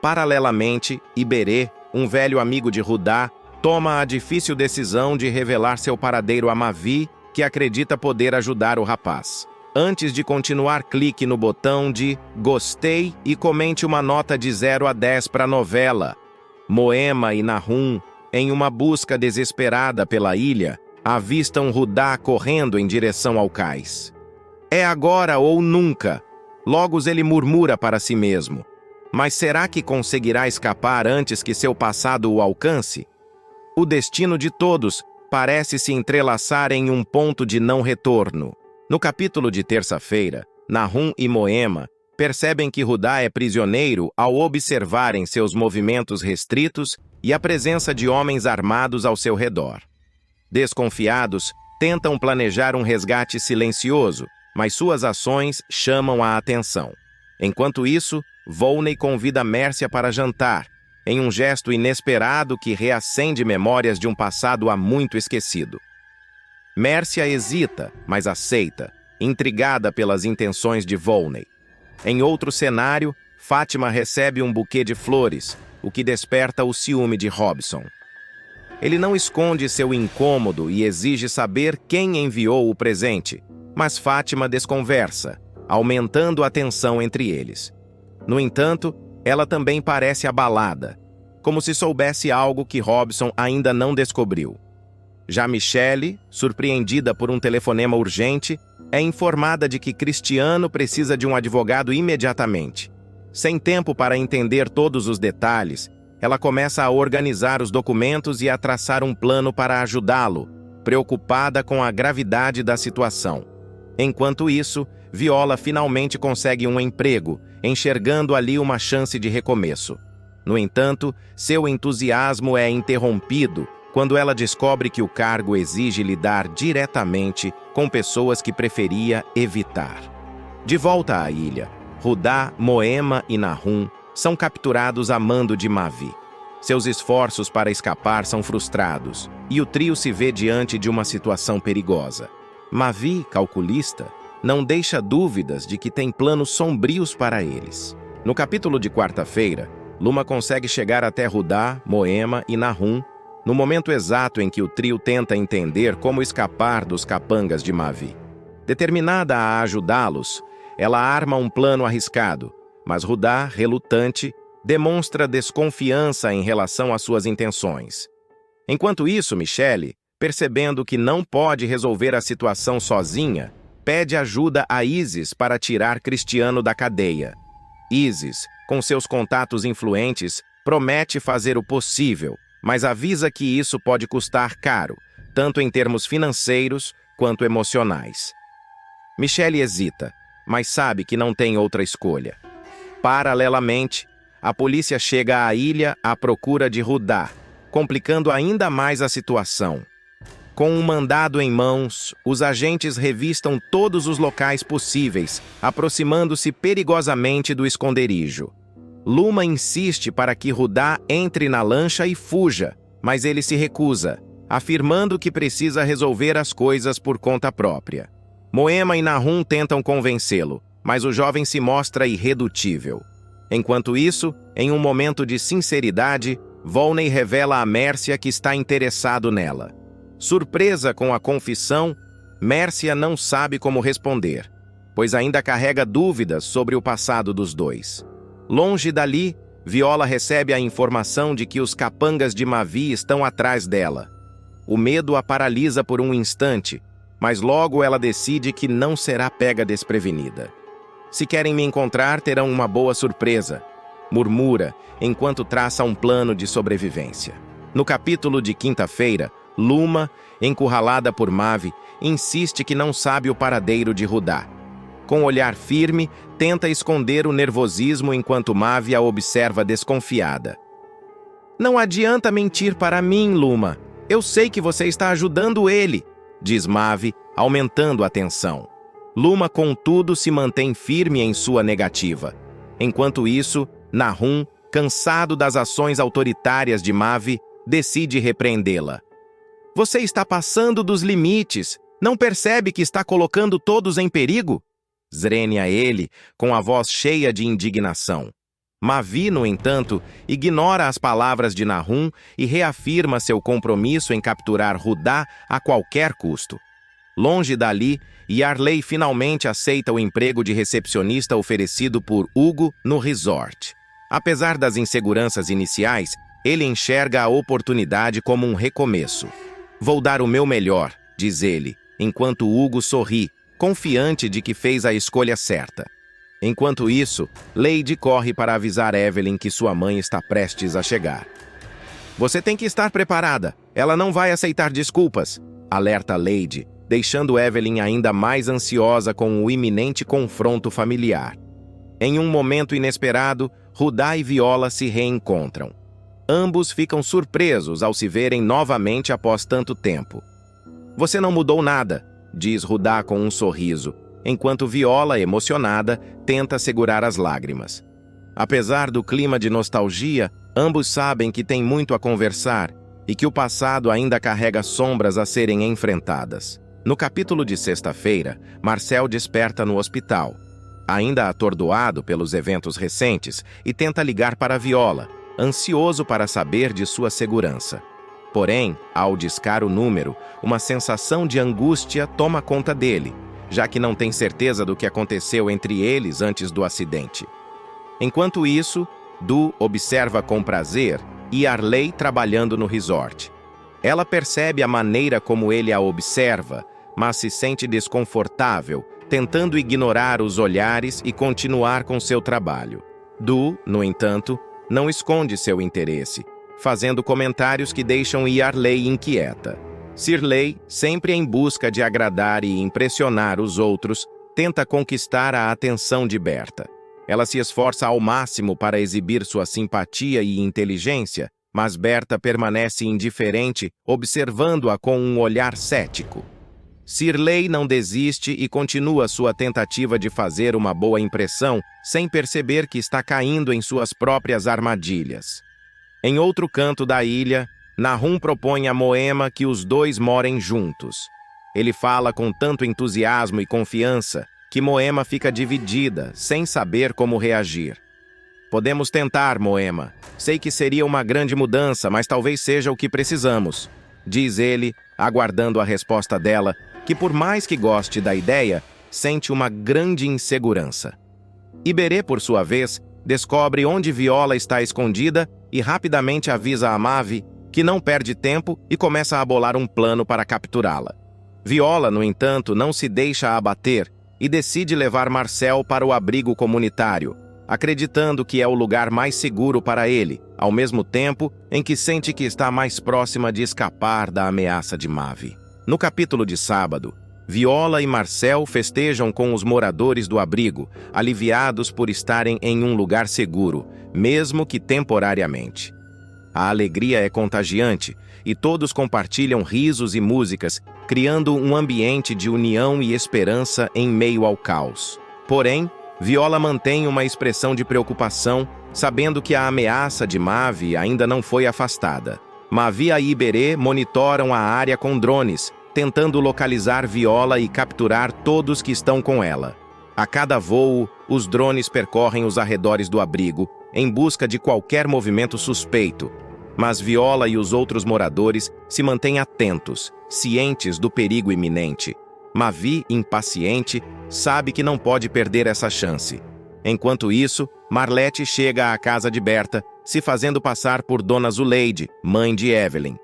Paralelamente, Iberê, um velho amigo de Rudá, toma a difícil decisão de revelar seu paradeiro a Mavi, que acredita poder ajudar o rapaz. Antes de continuar, clique no botão de gostei e comente uma nota de 0 a 10 para a novela. Moema e Nahum, em uma busca desesperada pela ilha, avistam Rudá correndo em direção ao cais. É agora ou nunca. Logo ele murmura para si mesmo. Mas será que conseguirá escapar antes que seu passado o alcance? O destino de todos parece se entrelaçar em um ponto de não retorno. No capítulo de terça-feira, Nahum e Moema percebem que Rudá é prisioneiro ao observarem seus movimentos restritos e a presença de homens armados ao seu redor. Desconfiados, tentam planejar um resgate silencioso, mas suas ações chamam a atenção. Enquanto isso, Volney convida Mércia para jantar, em um gesto inesperado que reacende memórias de um passado há muito esquecido. Mércia hesita, mas aceita, intrigada pelas intenções de Volney. Em outro cenário, Fátima recebe um buquê de flores, o que desperta o ciúme de Robson. Ele não esconde seu incômodo e exige saber quem enviou o presente, mas Fátima desconversa, aumentando a tensão entre eles. No entanto, ela também parece abalada, como se soubesse algo que Robson ainda não descobriu. Já Michelle, surpreendida por um telefonema urgente, é informada de que Cristiano precisa de um advogado imediatamente. Sem tempo para entender todos os detalhes, ela começa a organizar os documentos e a traçar um plano para ajudá-lo, preocupada com a gravidade da situação. Enquanto isso, Viola finalmente consegue um emprego, enxergando ali uma chance de recomeço. No entanto, seu entusiasmo é interrompido quando ela descobre que o cargo exige lidar diretamente com pessoas que preferia evitar. De volta à ilha, Rudá, Moema e Nahum são capturados a mando de Mavi. Seus esforços para escapar são frustrados, e o trio se vê diante de uma situação perigosa. Mavi, calculista, não deixa dúvidas de que tem planos sombrios para eles. No capítulo de quarta-feira, Luma consegue chegar até Rudá, Moema e Nahum, no momento exato em que o trio tenta entender como escapar dos capangas de Mavi. Determinada a ajudá-los, ela arma um plano arriscado, mas Rudá, relutante, demonstra desconfiança em relação às suas intenções. Enquanto isso, Michelle, percebendo que não pode resolver a situação sozinha, pede ajuda a Isis para tirar Cristiano da cadeia. Isis, com seus contatos influentes, promete fazer o possível, mas avisa que isso pode custar caro, tanto em termos financeiros quanto emocionais. Michelle hesita, mas sabe que não tem outra escolha. Paralelamente, a polícia chega à ilha à procura de Rudá, complicando ainda mais a situação. Com um mandado em mãos, os agentes revistam todos os locais possíveis, aproximando-se perigosamente do esconderijo. Luma insiste para que Rudá entre na lancha e fuja, mas ele se recusa, afirmando que precisa resolver as coisas por conta própria. Moema e Nahum tentam convencê-lo, mas o jovem se mostra irredutível. Enquanto isso, em um momento de sinceridade, Volney revela a Mércia que está interessado nela. Surpresa com a confissão, Mércia não sabe como responder, pois ainda carrega dúvidas sobre o passado dos dois. Longe dali, Viola recebe a informação de que os capangas de Mavi estão atrás dela. O medo a paralisa por um instante, mas logo ela decide que não será pega desprevenida. Se querem me encontrar, terão uma boa surpresa, murmura, enquanto traça um plano de sobrevivência. No capítulo de quinta-feira, Luma, encurralada por Mavi, insiste que não sabe o paradeiro de Rudá. Com olhar firme, tenta esconder o nervosismo enquanto Mavi a observa desconfiada. "Não adianta mentir para mim, Luma. Eu sei que você está ajudando ele", diz Mavi, aumentando a tensão. Luma, contudo, se mantém firme em sua negativa. Enquanto isso, Nahum, cansado das ações autoritárias de Mavi, decide repreendê-la. "Você está passando dos limites. Não percebe que está colocando todos em perigo?" Zrenia ele, com a voz cheia de indignação. Mavi, no entanto, ignora as palavras de Nahum e reafirma seu compromisso em capturar Rudá a qualquer custo. Longe dali, Yarley finalmente aceita o emprego de recepcionista oferecido por Hugo no resort. Apesar das inseguranças iniciais, ele enxerga a oportunidade como um recomeço. "Vou dar o meu melhor", diz ele, enquanto Hugo sorri, confiante de que fez a escolha certa. Enquanto isso, Lady corre para avisar Evelyn que sua mãe está prestes a chegar. "Você tem que estar preparada. Ela não vai aceitar desculpas", alerta Lady, deixando Evelyn ainda mais ansiosa com o iminente confronto familiar. Em um momento inesperado, Rudá e Viola se reencontram. Ambos ficam surpresos ao se verem novamente após tanto tempo. "Você não mudou nada", diz Rudá com um sorriso, enquanto Viola, emocionada, tenta segurar as lágrimas. Apesar do clima de nostalgia, ambos sabem que têm muito a conversar e que o passado ainda carrega sombras a serem enfrentadas. No capítulo de sexta-feira, Marcel desperta no hospital, ainda atordoado pelos eventos recentes, e tenta ligar para Viola, ansioso para saber de sua segurança. Porém, ao discar o número, uma sensação de angústia toma conta dele, já que não tem certeza do que aconteceu entre eles antes do acidente. Enquanto isso, Du observa com prazer Yarley trabalhando no resort. Ela percebe a maneira como ele a observa, mas se sente desconfortável, tentando ignorar os olhares e continuar com seu trabalho. Du, no entanto, não esconde seu interesse, fazendo comentários que deixam Yarley inquieta. Shirley, sempre em busca de agradar e impressionar os outros, tenta conquistar a atenção de Berta. Ela se esforça ao máximo para exibir sua simpatia e inteligência, mas Berta permanece indiferente, observando-a com um olhar cético. Shirley não desiste e continua sua tentativa de fazer uma boa impressão, sem perceber que está caindo em suas próprias armadilhas. Em outro canto da ilha, Nahum propõe a Moema que os dois morem juntos. Ele fala com tanto entusiasmo e confiança que Moema fica dividida, sem saber como reagir. Podemos tentar, Moema. Sei que seria uma grande mudança, mas talvez seja o que precisamos, diz ele, aguardando a resposta dela, que por mais que goste da ideia, sente uma grande insegurança. Iberê, por sua vez, descobre onde Viola está escondida e rapidamente avisa a Mavi, que não perde tempo e começa a bolar um plano para capturá-la. Viola, no entanto, não se deixa abater e decide levar Marcel para o abrigo comunitário, acreditando que é o lugar mais seguro para ele, ao mesmo tempo em que sente que está mais próxima de escapar da ameaça de Mavi. No capítulo de sábado, Viola e Marcel festejam com os moradores do abrigo, aliviados por estarem em um lugar seguro, mesmo que temporariamente. A alegria é contagiante e todos compartilham risos e músicas, criando um ambiente de união e esperança em meio ao caos. Porém, Viola mantém uma expressão de preocupação, sabendo que a ameaça de Mavi ainda não foi afastada. Mavi e Iberê monitoram a área com drones, tentando localizar Viola e capturar todos que estão com ela. A cada voo, os drones percorrem os arredores do abrigo, em busca de qualquer movimento suspeito. Mas Viola e os outros moradores se mantêm atentos, cientes do perigo iminente. Mavi, impaciente, sabe que não pode perder essa chance. Enquanto isso, Marlete chega à casa de Berta, se fazendo passar por Dona Zuleide, mãe de Evelyn.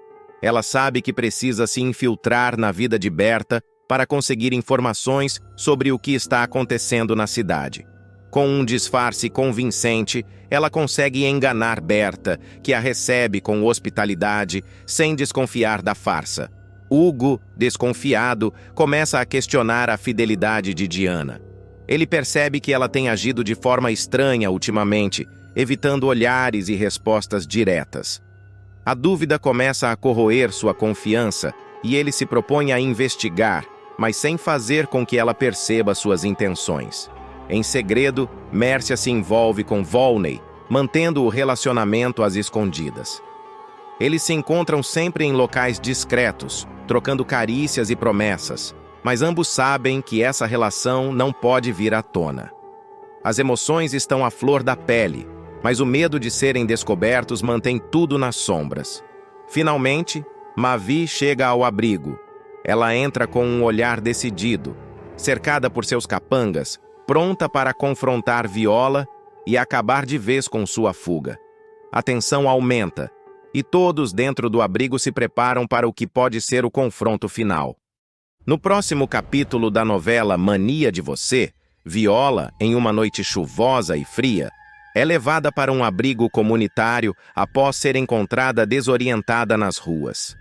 Ela sabe que precisa se infiltrar na vida de Berta para conseguir informações sobre o que está acontecendo na cidade. Com um disfarce convincente, ela consegue enganar Berta, que a recebe com hospitalidade, sem desconfiar da farsa. Hugo, desconfiado, começa a questionar a fidelidade de Diana. Ele percebe que ela tem agido de forma estranha ultimamente, evitando olhares e respostas diretas. A dúvida começa a corroer sua confiança e ele se propõe a investigar, mas sem fazer com que ela perceba suas intenções. Em segredo, Mércia se envolve com Volney, mantendo o relacionamento às escondidas. Eles se encontram sempre em locais discretos, trocando carícias e promessas, mas ambos sabem que essa relação não pode vir à tona. As emoções estão à flor da pele, mas o medo de serem descobertos mantém tudo nas sombras. Finalmente, Mavi chega ao abrigo. Ela entra com um olhar decidido, cercada por seus capangas, pronta para confrontar Viola e acabar de vez com sua fuga. A tensão aumenta, e todos dentro do abrigo se preparam para o que pode ser o confronto final. No próximo capítulo da novela Mania de Você, Viola, em uma noite chuvosa e fria, é levada para um abrigo comunitário após ser encontrada desorientada nas ruas.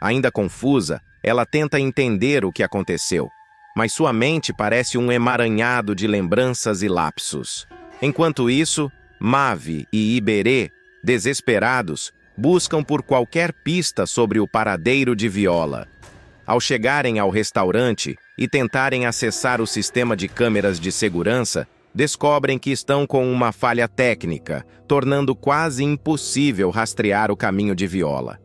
Ainda confusa, ela tenta entender o que aconteceu, mas sua mente parece um emaranhado de lembranças e lapsos. Enquanto isso, Mavi e Iberê, desesperados, buscam por qualquer pista sobre o paradeiro de Viola. Ao chegarem ao restaurante e tentarem acessar o sistema de câmeras de segurança, descobrem que estão com uma falha técnica, tornando quase impossível rastrear o caminho de Viola.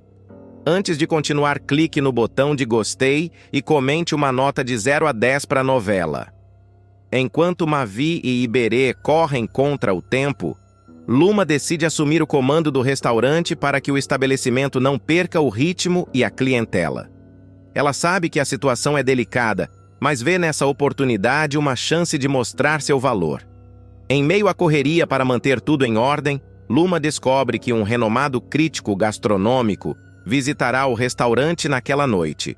Antes de continuar, clique no botão de gostei e comente uma nota de 0 a 10 para a novela. Enquanto Mavi e Iberê correm contra o tempo, Luma decide assumir o comando do restaurante para que o estabelecimento não perca o ritmo e a clientela. Ela sabe que a situação é delicada, mas vê nessa oportunidade uma chance de mostrar seu valor. Em meio à correria para manter tudo em ordem, Luma descobre que um renomado crítico gastronômico visitará o restaurante naquela noite.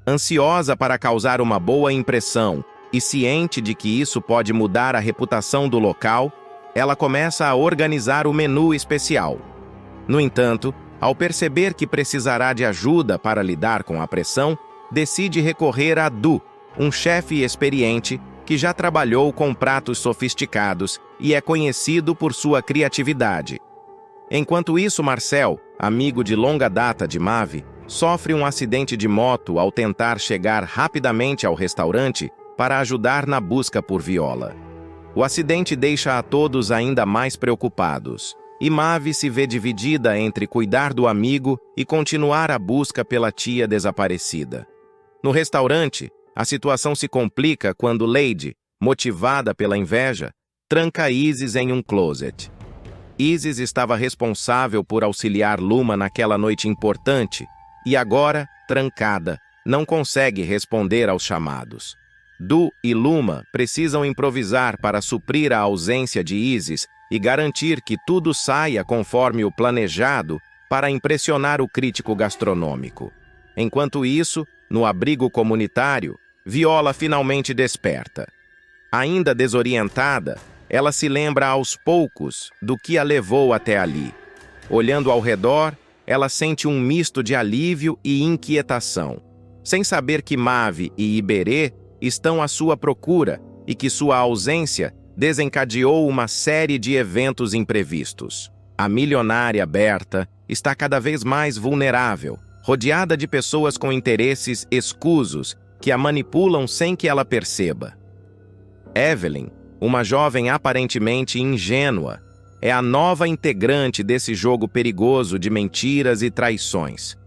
Ansiosa para causar uma boa impressão e ciente de que isso pode mudar a reputação do local, ela começa a organizar o menu especial. No entanto, Ao perceber que precisará de ajuda para lidar com a pressão, decide recorrer a Du, um chefe experiente que já trabalhou com pratos sofisticados e é conhecido por sua criatividade. Enquanto isso, Marcel, amigo de longa data de Mavi, sofre um acidente de moto ao tentar chegar rapidamente ao restaurante para ajudar na busca por Viola. O acidente deixa a todos ainda mais preocupados, e Mavi se vê dividida entre cuidar do amigo e continuar a busca pela tia desaparecida. No restaurante, a situação se complica quando Lady, motivada pela inveja, tranca Isis em um closet. Isis estava responsável por auxiliar Luma naquela noite importante e agora, trancada, não consegue responder aos chamados. Du e Luma precisam improvisar para suprir a ausência de Isis e garantir que tudo saia conforme o planejado para impressionar o crítico gastronômico. Enquanto isso, no abrigo comunitário, Viola finalmente desperta. Ainda desorientada, ela se lembra aos poucos do que a levou até ali. Olhando ao redor, ela sente um misto de alívio e inquietação, sem saber que Mavi e Iberê estão à sua procura e que sua ausência desencadeou uma série de eventos imprevistos. A milionária Berta está cada vez mais vulnerável, rodeada de pessoas com interesses escusos que a manipulam sem que ela perceba. Evelyn, uma jovem aparentemente ingênua, é a nova integrante desse jogo perigoso de mentiras e traições.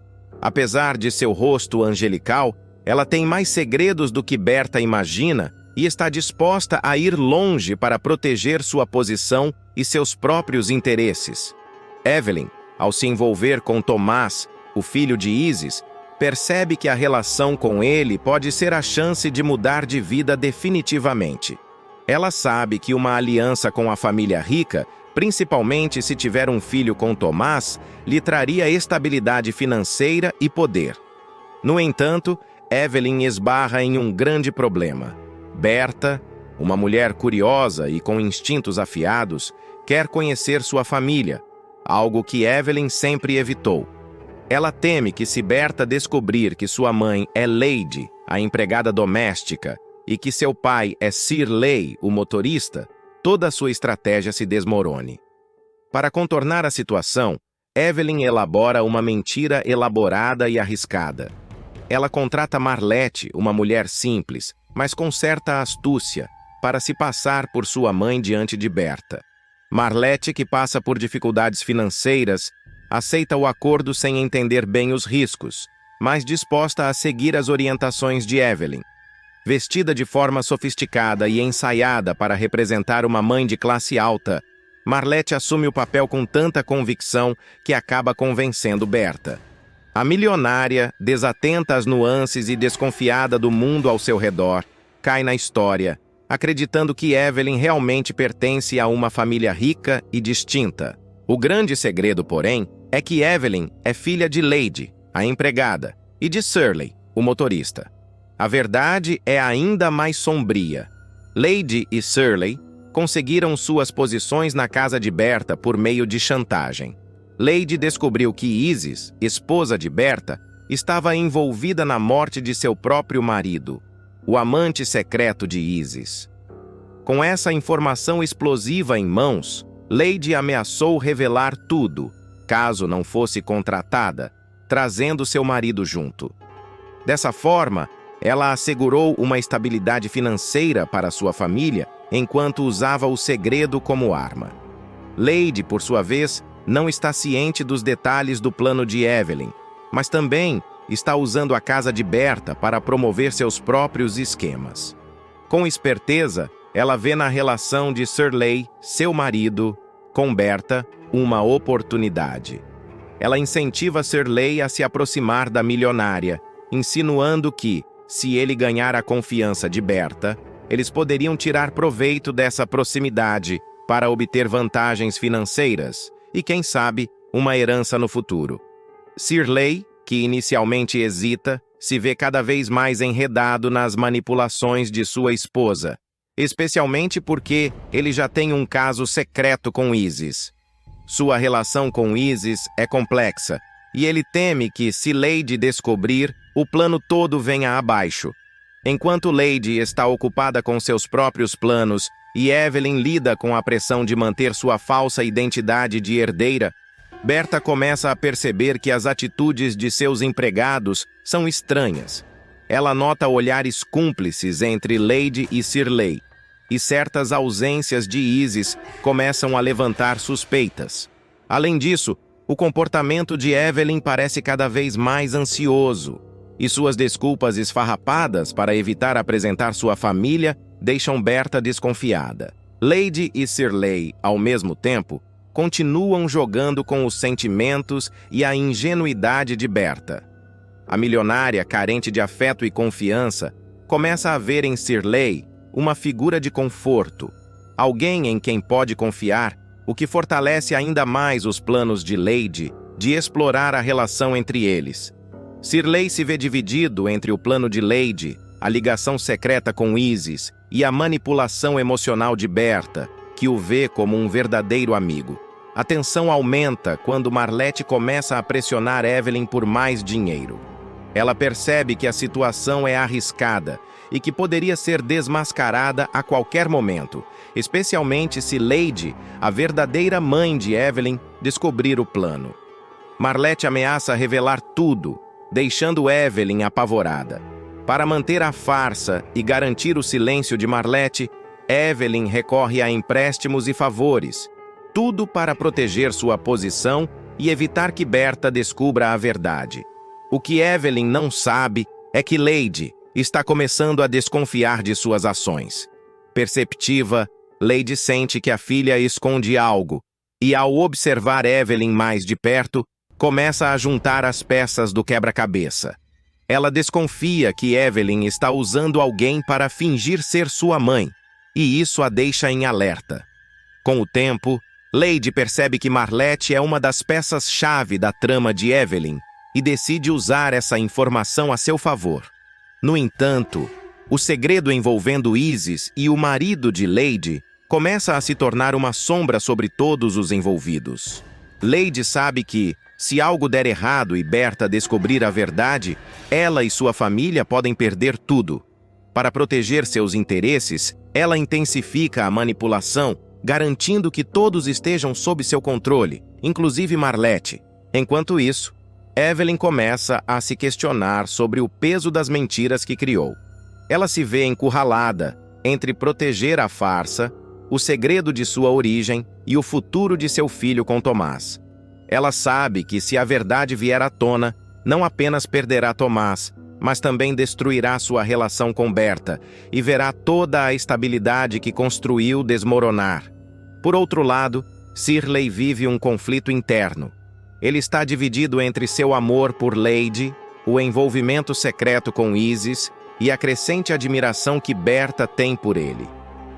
Apesar de seu rosto angelical, ela tem mais segredos do que Berta imagina e está disposta a ir longe para proteger sua posição e seus próprios interesses. Evelyn, ao se envolver com Tomás, o filho de Isis, percebe que a relação com ele pode ser a chance de mudar de vida definitivamente. Ela sabe que uma aliança com a família rica, principalmente se tiver um filho com Tomás, lhe traria estabilidade financeira e poder. No entanto, Evelyn esbarra em um grande problema. Berta, uma mulher curiosa e com instintos afiados, quer conhecer sua família, algo que Evelyn sempre evitou. Ela teme que se Berta descobrir que sua mãe é Lady, a empregada doméstica, e que seu pai é Sir Leigh, o motorista, toda a sua estratégia se desmorone. Para contornar a situação, Evelyn elabora uma mentira elaborada e arriscada. Ela contrata Marlette, uma mulher simples, mas com certa astúcia, para se passar por sua mãe diante de Berta. Marlette, que passa por dificuldades financeiras, aceita o acordo sem entender bem os riscos, mas disposta a seguir as orientações de Evelyn. Vestida de forma sofisticada e ensaiada para representar uma mãe de classe alta, Marlette assume o papel com tanta convicção que acaba convencendo Berta. A milionária, desatenta às nuances e desconfiada do mundo ao seu redor, cai na história, acreditando que Evelyn realmente pertence a uma família rica e distinta. O grande segredo, porém, é que Evelyn é filha de Lady, a empregada, e de Sir Leigh, o motorista. A verdade é ainda mais sombria. Lady e Sir Leigh conseguiram suas posições na casa de Berta por meio de chantagem. Lady descobriu que Isis, esposa de Berta, estava envolvida na morte de seu próprio marido, o amante secreto de Isis. Com essa informação explosiva em mãos, Lady ameaçou revelar tudo, caso não fosse contratada, trazendo seu marido junto. Dessa forma, ela assegurou uma estabilidade financeira para sua família enquanto usava o segredo como arma. Lady, por sua vez, não está ciente dos detalhes do plano de Evelyn, mas também está usando a casa de Berta para promover seus próprios esquemas. Com esperteza, ela vê na relação de Sir Leigh, seu marido, com Berta, uma oportunidade. Ela incentiva Sir Leigh a se aproximar da milionária, insinuando que, se ele ganhar a confiança de Berta, eles poderiam tirar proveito dessa proximidade para obter vantagens financeiras e, quem sabe, uma herança no futuro. Sir Leigh, que inicialmente hesita, se vê cada vez mais enredado nas manipulações de sua esposa, especialmente porque ele já tem um caso secreto com Isis. Sua relação com Isis é complexa, e ele teme que, se Lady descobrir, o plano todo venha abaixo. Enquanto Lady está ocupada com seus próprios planos e Evelyn lida com a pressão de manter sua falsa identidade de herdeira, Berta começa a perceber que as atitudes de seus empregados são estranhas. Ela nota olhares cúmplices entre Lady e Shirley, e certas ausências de Isis começam a levantar suspeitas. Além disso, o comportamento de Evelyn parece cada vez mais ansioso, e suas desculpas esfarrapadas para evitar apresentar sua família deixam Berta desconfiada. Lady e Shirley, ao mesmo tempo, continuam jogando com os sentimentos e a ingenuidade de Berta. A milionária, carente de afeto e confiança, começa a ver em Shirley uma figura de conforto, alguém em quem pode confiar, o que fortalece ainda mais os planos de Lady de explorar a relação entre eles. Shirley se vê dividido entre o plano de Lady, a ligação secreta com Isis e a manipulação emocional de Berta, que o vê como um verdadeiro amigo. A tensão aumenta quando Marlette começa a pressionar Evelyn por mais dinheiro. Ela percebe que a situação é arriscada e que poderia ser desmascarada a qualquer momento, especialmente se Lady, a verdadeira mãe de Evelyn, descobrir o plano. Marlette ameaça revelar tudo, deixando Evelyn apavorada. Para manter a farsa e garantir o silêncio de Marlette, Evelyn recorre a empréstimos e favores, tudo para proteger sua posição e evitar que Berta descubra a verdade. O que Evelyn não sabe é que Lady está começando a desconfiar de suas ações. Perceptiva, Lady sente que a filha esconde algo, e ao observar Evelyn mais de perto, começa a juntar as peças do quebra-cabeça. Ela desconfia que Evelyn está usando alguém para fingir ser sua mãe, e isso a deixa em alerta. Com o tempo, Lady percebe que Marlette é uma das peças-chave da trama de Evelyn e decide usar essa informação a seu favor. No entanto, o segredo envolvendo Isis e o marido de Lady começa a se tornar uma sombra sobre todos os envolvidos. Lady sabe que, se algo der errado e Berta descobrir a verdade, ela e sua família podem perder tudo. Para proteger seus interesses, ela intensifica a manipulação, garantindo que todos estejam sob seu controle, inclusive Marlette. Enquanto isso, Evelyn começa a se questionar sobre o peso das mentiras que criou. Ela se vê encurralada entre proteger a farsa, o segredo de sua origem e o futuro de seu filho com Tomás. Ela sabe que, se a verdade vier à tona, não apenas perderá Tomás, mas também destruirá sua relação com Berta e verá toda a estabilidade que construiu desmoronar. Por outro lado, Shirley vive um conflito interno. Ele está dividido entre seu amor por Lady, o envolvimento secreto com Isis e a crescente admiração que Berta tem por ele.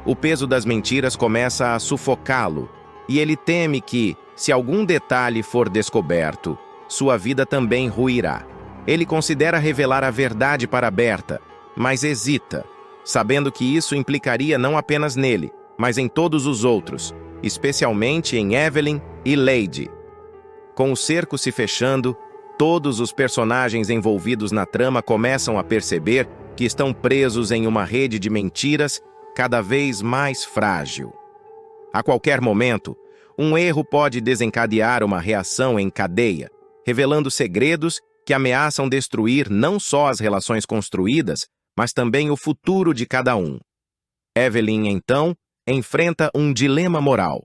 O peso das mentiras começa a sufocá-lo, e ele teme que, se algum detalhe for descoberto, sua vida também ruirá. Ele considera revelar a verdade para Berta, mas hesita, sabendo que isso implicaria não apenas nele, mas em todos os outros, especialmente em Evelyn e Lady. Com o cerco se fechando, todos os personagens envolvidos na trama começam a perceber que estão presos em uma rede de mentiras cada vez mais frágil. A qualquer momento, um erro pode desencadear uma reação em cadeia, revelando segredos que ameaçam destruir não só as relações construídas, mas também o futuro de cada um. Evelyn, então, enfrenta um dilema moral.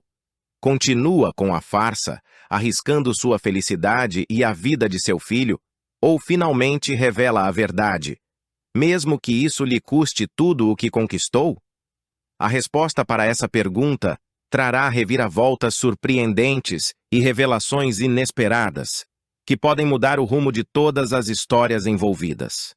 Continua com a farsa, arriscando sua felicidade e a vida de seu filho, ou finalmente revela a verdade, mesmo que isso lhe custe tudo o que conquistou? A resposta para essa pergunta trará reviravoltas surpreendentes e revelações inesperadas, que podem mudar o rumo de todas as histórias envolvidas.